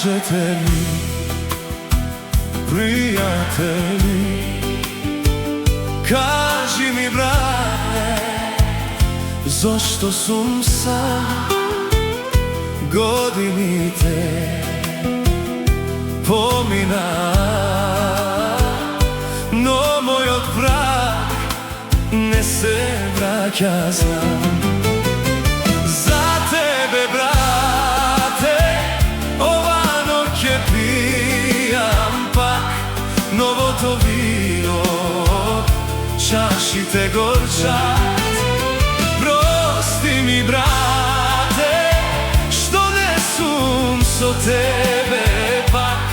Кажете mi, prijatelji, kaži mi brate, zašto sam sad godinite pomina, no moj odbrak ne se vraća, znam. Za tebe brate, ovano ke pijam pak novo to vino, čašite gorčat. Prosti mi brate, što ne sum so tebe pak,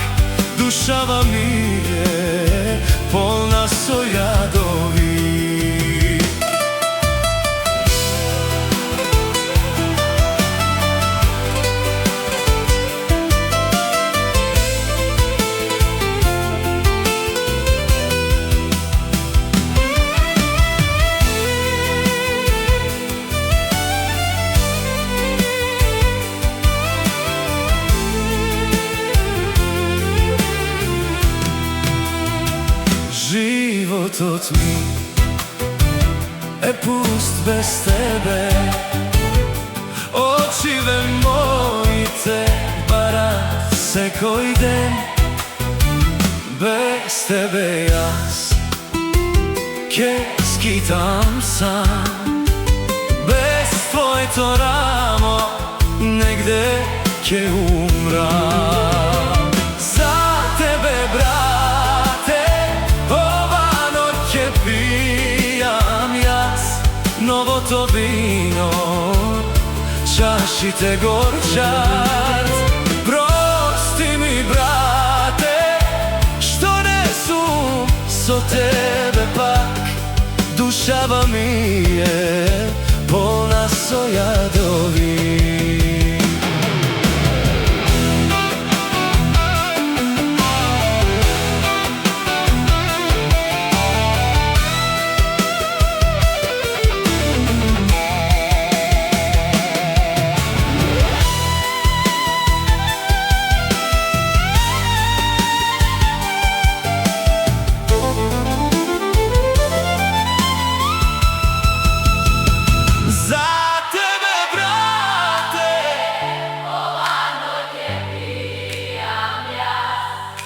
dušava mi je polna so jadovi. Život mi pust bez tebe, očive mojite barat se koji den. Bez tebe jas ke skitam sam, bez tvoj to ramo negde ke umram. Za tebe brate, ovano ke pijam jas novo to vino, čašite gorčat. Prosti mi brate, što ne sum so tebe pak, dušava mi je polna so jadovi.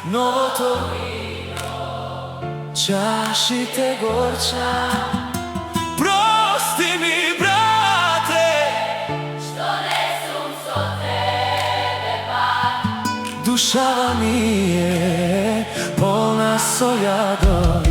Novo to vino, čašite gorča. Prosti mi brate, što ne sum so tebe pak, dušava mi je polna so jadova.